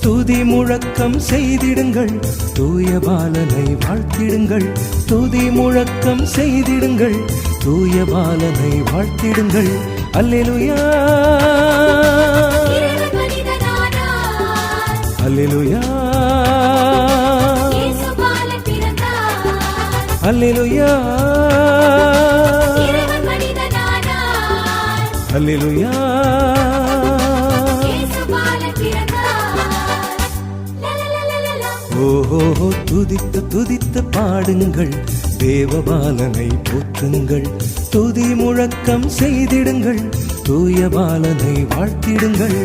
துதி முழக்கம் செய்திடுங்கள், தூய பாலனை வாழ்த்திடுங்கள். துதி முழக்கம் செய்திடுங்கள், தூய பாலனை வாழ்த்திடுங்கள். அல்லேலூயா அல்லேலூயா அல்லேலூயா அல்லேலூயா. ஓஹோ துதித்து துதித்து பாடுங்கள், தேவபாலனை போற்றுங்கள். துதி முழக்கம் செய்திடுங்கள், தூய பாலனை வாழ்த்திடுங்கள்.